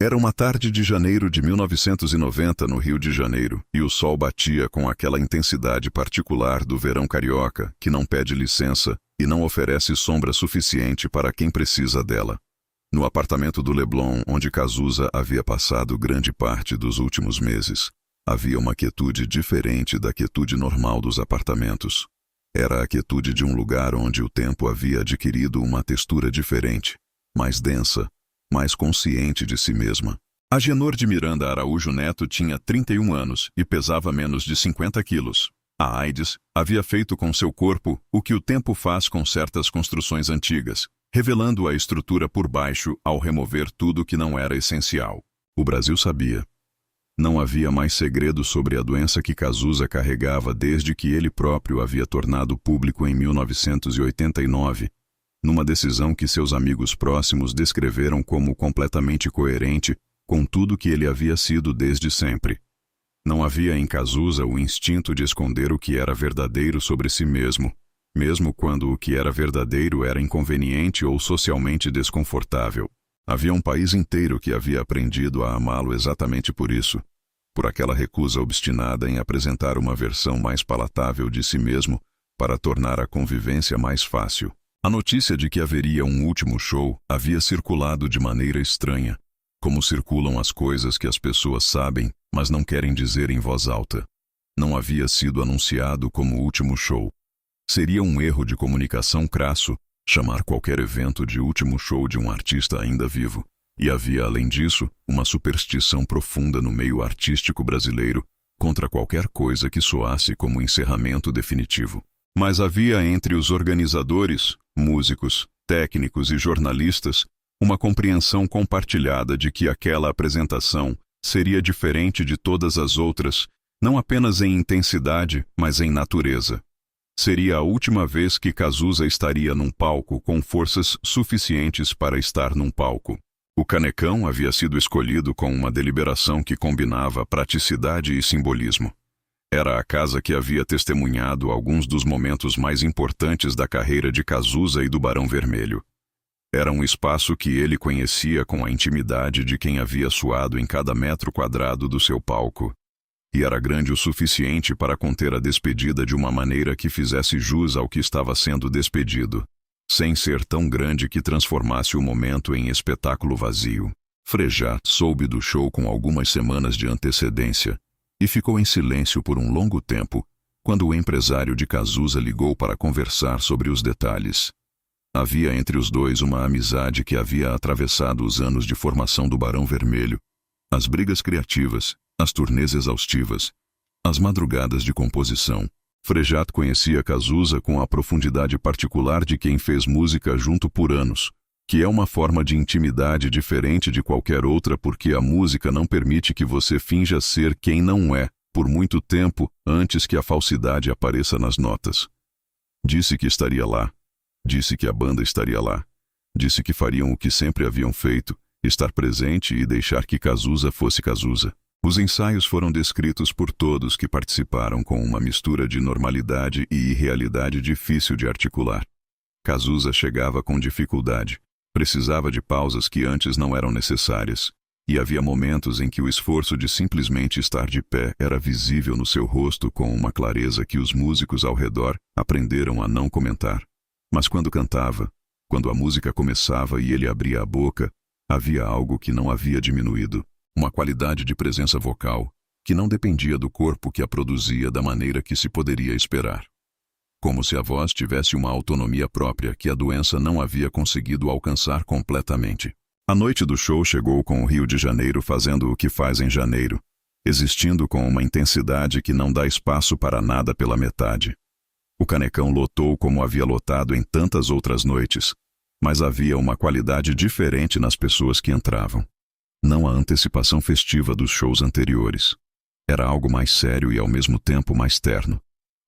Era uma tarde de janeiro de 1990 no Rio de Janeiro, e o sol batia com aquela intensidade particular do verão carioca, que não pede licença e não oferece sombra suficiente para quem precisa dela. No apartamento do Leblon, onde Cazuza havia passado grande parte dos últimos meses, havia uma quietude diferente da quietude normal dos apartamentos. Era a quietude de um lugar onde o tempo havia adquirido uma textura diferente, mais densa, mais consciente de si mesma. Agenor de Miranda Araújo Neto tinha 31 anos e pesava menos de 50 quilos. A AIDS havia feito com seu corpo o que o tempo faz com certas construções antigas, revelando a estrutura por baixo ao remover tudo que não era essencial. O Brasil sabia. Não havia mais segredo sobre a doença que Cazuza carregava desde que ele próprio havia tornado público em 1989, numa decisão que seus amigos próximos descreveram como completamente coerente com tudo que ele havia sido desde sempre. Não havia em Cazuza o instinto de esconder o que era verdadeiro sobre si mesmo, mesmo quando o que era verdadeiro era inconveniente ou socialmente desconfortável. Havia um país inteiro que havia aprendido a amá-lo exatamente por isso, por aquela recusa obstinada em apresentar uma versão mais palatável de si mesmo para tornar a convivência mais fácil. A notícia de que haveria um último show havia circulado de maneira estranha, como circulam as coisas que as pessoas sabem, mas não querem dizer em voz alta. Não havia sido anunciado como último show. Seria um erro de comunicação crasso chamar qualquer evento de último show de um artista ainda vivo. E havia, além disso, uma superstição profunda no meio artístico brasileiro contra qualquer coisa que soasse como encerramento definitivo. Mas havia entre os organizadores, músicos, técnicos e jornalistas uma compreensão compartilhada de que aquela apresentação seria diferente de todas as outras, não apenas em intensidade, mas em natureza. Seria a última vez que Cazuza estaria num palco com forças suficientes para estar num palco. O Canecão havia sido escolhido com uma deliberação que combinava praticidade e simbolismo. Era a casa que havia testemunhado alguns dos momentos mais importantes da carreira de Cazuza e do Barão Vermelho. Era um espaço que ele conhecia com a intimidade de quem havia suado em cada metro quadrado do seu palco. E era grande o suficiente para conter a despedida de uma maneira que fizesse jus ao que estava sendo despedido, sem ser tão grande que transformasse o momento em espetáculo vazio. Frejat soube do show com algumas semanas de antecedência, e ficou em silêncio por um longo tempo, quando o empresário de Cazuza ligou para conversar sobre os detalhes. Havia entre os dois uma amizade que havia atravessado os anos de formação do Barão Vermelho, as brigas criativas, as turnês exaustivas, as madrugadas de composição. Frejat conhecia Cazuza com a profundidade particular de quem fez música junto por anos, que é uma forma de intimidade diferente de qualquer outra porque a música não permite que você finja ser quem não é, por muito tempo, antes que a falsidade apareça nas notas. Disse que estaria lá. Disse que a banda estaria lá. Disse que fariam o que sempre haviam feito, estar presente e deixar que Cazuza fosse Cazuza. Os ensaios foram descritos por todos que participaram com uma mistura de normalidade e irrealidade difícil de articular. Cazuza chegava com dificuldade. Precisava de pausas que antes não eram necessárias, e havia momentos em que o esforço de simplesmente estar de pé era visível no seu rosto com uma clareza que os músicos ao redor aprenderam a não comentar. Mas quando cantava, quando a música começava e ele abria a boca, havia algo que não havia diminuído, uma qualidade de presença vocal que não dependia do corpo que a produzia da maneira que se poderia esperar. Como se a voz tivesse uma autonomia própria que a doença não havia conseguido alcançar completamente. A noite do show chegou com o Rio de Janeiro fazendo o que faz em janeiro, existindo com uma intensidade que não dá espaço para nada pela metade. O Canecão lotou como havia lotado em tantas outras noites, mas havia uma qualidade diferente nas pessoas que entravam. Não a antecipação festiva dos shows anteriores. Era algo mais sério e ao mesmo tempo mais terno.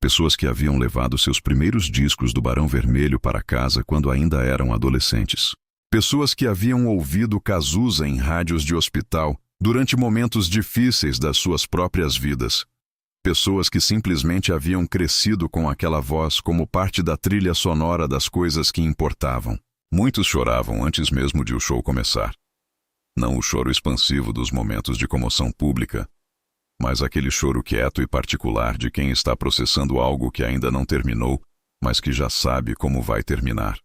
Pessoas que haviam levado seus primeiros discos do Barão Vermelho para casa quando ainda eram adolescentes. Pessoas que haviam ouvido Cazuza em rádios de hospital durante momentos difíceis das suas próprias vidas. Pessoas que simplesmente haviam crescido com aquela voz como parte da trilha sonora das coisas que importavam. Muitos choravam antes mesmo de o show começar. Não o choro expansivo dos momentos de comoção pública, mas aquele choro quieto e particular de quem está processando algo que ainda não terminou, mas que já sabe como vai terminar.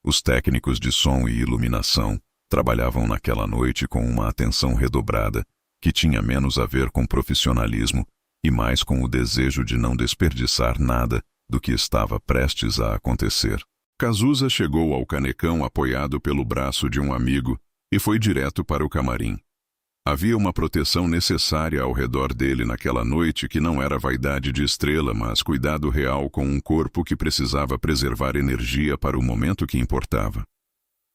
Os técnicos de som e iluminação trabalhavam naquela noite com uma atenção redobrada, que tinha menos a ver com profissionalismo e mais com o desejo de não desperdiçar nada do que estava prestes a acontecer. Cazuza chegou ao Canecão apoiado pelo braço de um amigo e foi direto para o camarim. Havia uma proteção necessária ao redor dele naquela noite que não era vaidade de estrela, mas cuidado real com um corpo que precisava preservar energia para o momento que importava.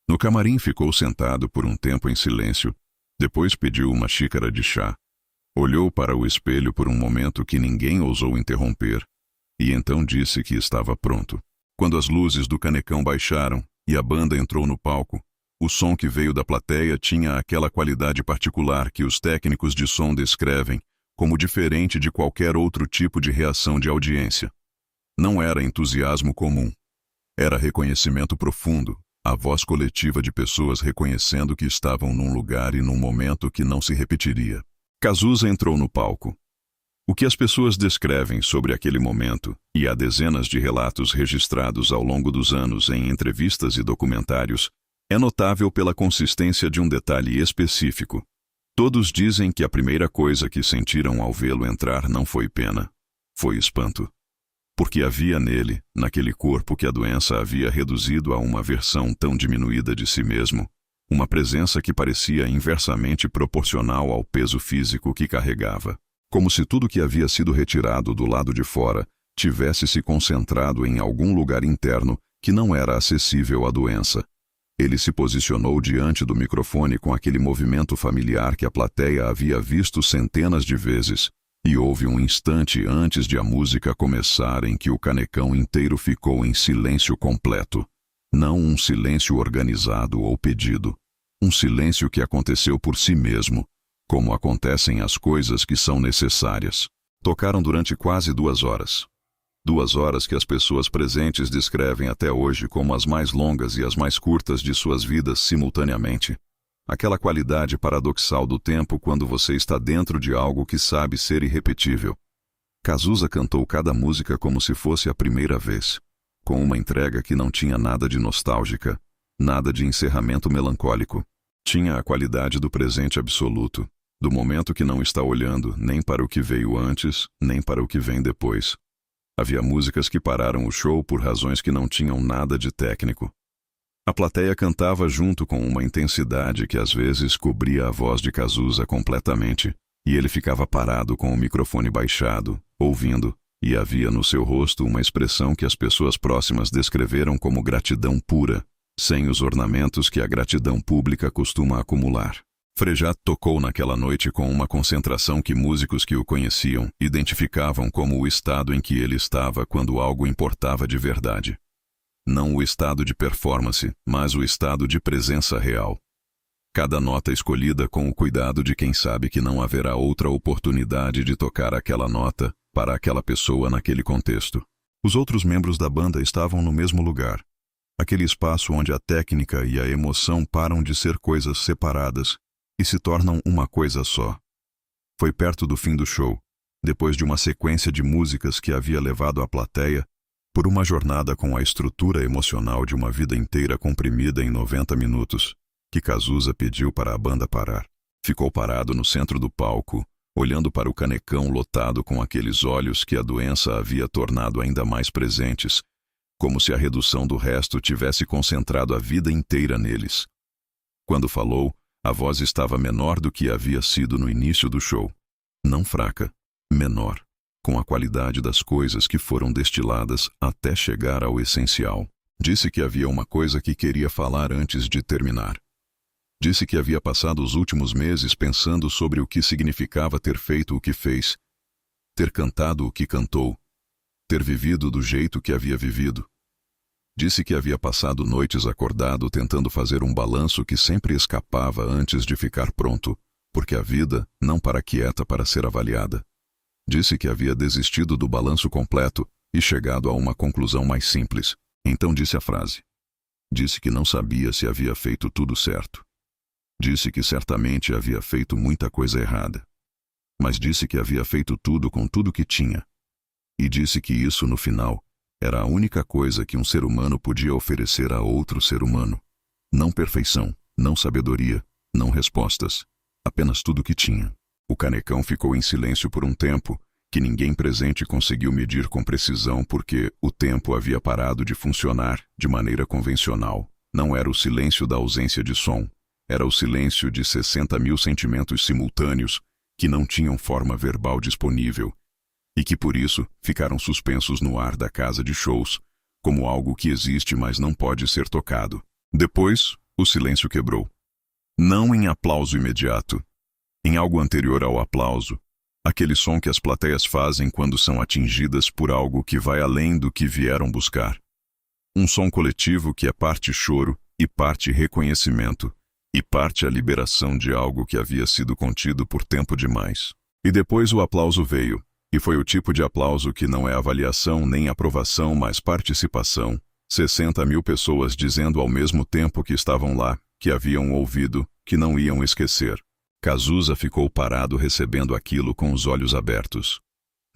No camarim ficou sentado por um tempo em silêncio, depois pediu uma xícara de chá. Olhou para o espelho por um momento que ninguém ousou interromper, e então disse que estava pronto. Quando as luzes do Canecão baixaram e a banda entrou no palco, o som que veio da plateia tinha aquela qualidade particular que os técnicos de som descrevem como diferente de qualquer outro tipo de reação de audiência. Não era entusiasmo comum. Era reconhecimento profundo, a voz coletiva de pessoas reconhecendo que estavam num lugar e num momento que não se repetiria. Cazuza entrou no palco. O que as pessoas descrevem sobre aquele momento, e há dezenas de relatos registrados ao longo dos anos em entrevistas e documentários, é notável pela consistência de um detalhe específico. Todos dizem que a primeira coisa que sentiram ao vê-lo entrar não foi pena, foi espanto. Porque havia nele, naquele corpo que a doença havia reduzido a uma versão tão diminuída de si mesmo, uma presença que parecia inversamente proporcional ao peso físico que carregava. Como se tudo que havia sido retirado do lado de fora tivesse se concentrado em algum lugar interno que não era acessível à doença. Ele se posicionou diante do microfone com aquele movimento familiar que a plateia havia visto centenas de vezes, e houve um instante antes de a música começar em que o Canecão inteiro ficou em silêncio completo. Não um silêncio organizado ou pedido. Um silêncio que aconteceu por si mesmo, como acontecem as coisas que são necessárias. Tocaram durante quase 2 horas. 2 horas que as pessoas presentes descrevem até hoje como as mais longas e as mais curtas de suas vidas simultaneamente. Aquela qualidade paradoxal do tempo quando você está dentro de algo que sabe ser irrepetível. Cazuza cantou cada música como se fosse a primeira vez, com uma entrega que não tinha nada de nostálgica, nada de encerramento melancólico. Tinha a qualidade do presente absoluto, do momento que não está olhando nem para o que veio antes, nem para o que vem depois. Havia músicas que pararam o show por razões que não tinham nada de técnico. A plateia cantava junto com uma intensidade que às vezes cobria a voz de Cazuza completamente, e ele ficava parado com o microfone baixado, ouvindo, e havia no seu rosto uma expressão que as pessoas próximas descreveram como gratidão pura, sem os ornamentos que a gratidão pública costuma acumular. Frejá tocou naquela noite com uma concentração que músicos que o conheciam identificavam como o estado em que ele estava quando algo importava de verdade. Não o estado de performance, mas o estado de presença real. Cada nota escolhida com o cuidado de quem sabe que não haverá outra oportunidade de tocar aquela nota para aquela pessoa naquele contexto. Os outros membros da banda estavam no mesmo lugar. Aquele espaço onde a técnica e a emoção param de ser coisas separadas e se tornam uma coisa só. Foi perto do fim do show, depois de uma sequência de músicas que havia levado a plateia por uma jornada com a estrutura emocional de uma vida inteira comprimida em 90 minutos, que Cazuza pediu para a banda parar. Ficou parado no centro do palco, olhando para o Canecão lotado com aqueles olhos que a doença havia tornado ainda mais presentes, como se a redução do resto tivesse concentrado a vida inteira neles. Quando falou, a voz estava menor do que havia sido no início do show. Não fraca, menor, com a qualidade das coisas que foram destiladas até chegar ao essencial. Disse que havia uma coisa que queria falar antes de terminar. Disse que havia passado os últimos meses pensando sobre o que significava ter feito o que fez, ter cantado o que cantou, ter vivido do jeito que havia vivido. Disse que havia passado noites acordado tentando fazer um balanço que sempre escapava antes de ficar pronto, porque a vida não para quieta para ser avaliada. Disse que havia desistido do balanço completo e chegado a uma conclusão mais simples. Então disse a frase. Disse que não sabia se havia feito tudo certo. Disse que certamente havia feito muita coisa errada. Mas disse que havia feito tudo com tudo que tinha. E disse que isso, no final, era a única coisa que um ser humano podia oferecer a outro ser humano. Não perfeição, não sabedoria, não respostas. Apenas tudo que tinha. O canecão ficou em silêncio por um tempo, que ninguém presente conseguiu medir com precisão porque o tempo havia parado de funcionar de maneira convencional. Não era o silêncio da ausência de som. Era o silêncio de 60.000 sentimentos simultâneos que não tinham forma verbal disponível e que, por isso, ficaram suspensos no ar da casa de shows, como algo que existe mas não pode ser tocado. Depois, o silêncio quebrou. Não em aplauso imediato. Em algo anterior ao aplauso, aquele som que as plateias fazem quando são atingidas por algo que vai além do que vieram buscar. Um som coletivo que é parte choro e parte reconhecimento, e parte a liberação de algo que havia sido contido por tempo demais. E depois o aplauso veio, e foi o tipo de aplauso que não é avaliação nem aprovação, mas participação. 60.000 pessoas dizendo ao mesmo tempo que estavam lá, que haviam ouvido, que não iam esquecer. Cazuza ficou parado recebendo aquilo com os olhos abertos.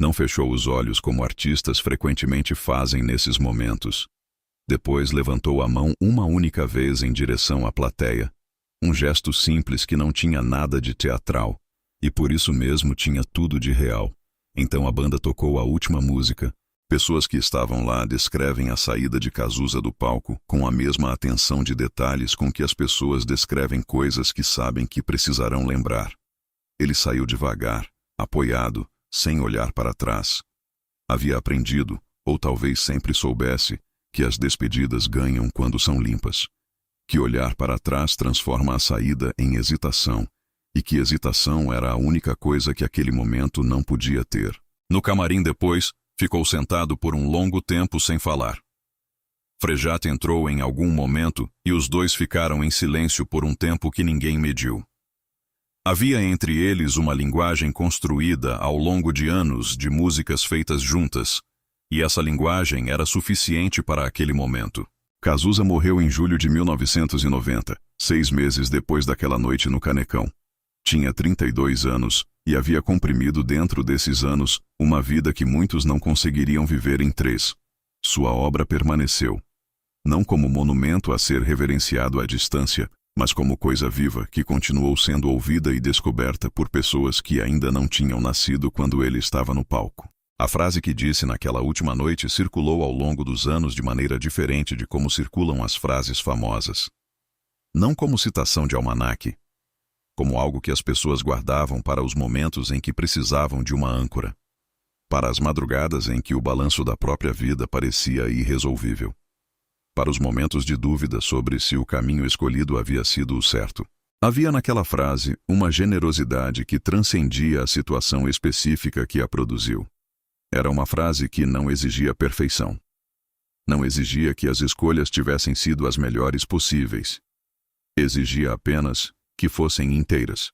Não fechou os olhos como artistas frequentemente fazem nesses momentos. Depois levantou a mão uma única vez em direção à plateia. Um gesto simples que não tinha nada de teatral, e por isso mesmo tinha tudo de real. Então a banda tocou a última música. Pessoas que estavam lá descrevem a saída de Cazuza do palco com a mesma atenção de detalhes com que as pessoas descrevem coisas que sabem que precisarão lembrar. Ele saiu devagar, apoiado, sem olhar para trás. Havia aprendido, ou talvez sempre soubesse, que as despedidas ganham quando são limpas. Que olhar para trás transforma a saída em hesitação, e que hesitação era a única coisa que aquele momento não podia ter. No camarim depois, ficou sentado por um longo tempo sem falar. Frejat entrou em algum momento e os dois ficaram em silêncio por um tempo que ninguém mediu. Havia entre eles uma linguagem construída ao longo de anos de músicas feitas juntas, e essa linguagem era suficiente para aquele momento. Cazuza morreu em julho de 1990, 6 meses depois daquela noite no Canecão. Tinha 32 anos e havia comprimido dentro desses anos uma vida que muitos não conseguiriam viver em 3. Sua obra permaneceu. Não como monumento a ser reverenciado à distância, mas como coisa viva que continuou sendo ouvida e descoberta por pessoas que ainda não tinham nascido quando ele estava no palco. A frase que disse naquela última noite circulou ao longo dos anos de maneira diferente de como circulam as frases famosas. Não como citação de almanaque, como algo que as pessoas guardavam para os momentos em que precisavam de uma âncora, para as madrugadas em que o balanço da própria vida parecia irresolvível, para os momentos de dúvida sobre se o caminho escolhido havia sido o certo. Havia naquela frase uma generosidade que transcendia a situação específica que a produziu. Era uma frase que não exigia perfeição. Não exigia que as escolhas tivessem sido as melhores possíveis. Exigia apenas que fossem inteiras.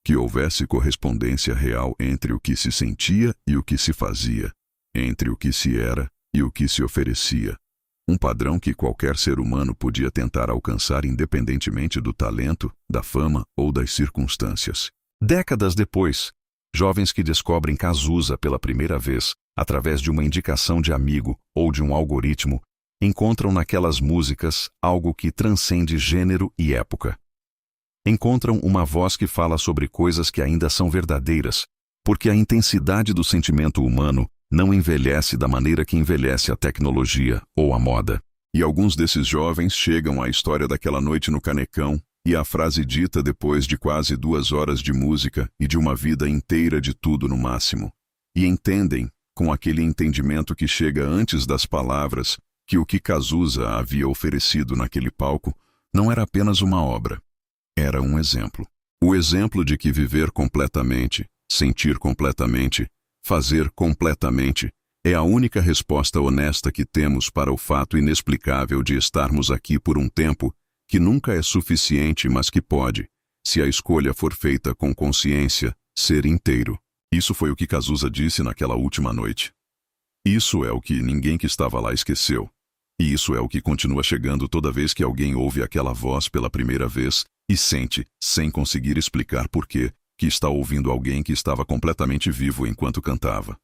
Que houvesse correspondência real entre o que se sentia e o que se fazia, entre o que se era e o que se oferecia. Um padrão que qualquer ser humano podia tentar alcançar independentemente do talento, da fama ou das circunstâncias. Décadas depois, jovens que descobrem Cazuza pela primeira vez, através de uma indicação de amigo ou de um algoritmo, encontram naquelas músicas algo que transcende gênero e época. Encontram uma voz que fala sobre coisas que ainda são verdadeiras, porque a intensidade do sentimento humano não envelhece da maneira que envelhece a tecnologia ou a moda. E alguns desses jovens chegam à história daquela noite no Canecão e à frase dita depois de quase 2 horas de música e de uma vida inteira de tudo no máximo. E entendem, com aquele entendimento que chega antes das palavras, que o que Cazuza havia oferecido naquele palco não era apenas uma obra. Era um exemplo. O exemplo de que viver completamente, sentir completamente, fazer completamente, é a única resposta honesta que temos para o fato inexplicável de estarmos aqui por um tempo que nunca é suficiente, mas que pode, se a escolha for feita com consciência, ser inteiro. Isso foi o que Cazuza disse naquela última noite. Isso é o que ninguém que estava lá esqueceu. E isso é o que continua chegando toda vez que alguém ouve aquela voz pela primeira vez e sente, sem conseguir explicar por quê, que está ouvindo alguém que estava completamente vivo enquanto cantava.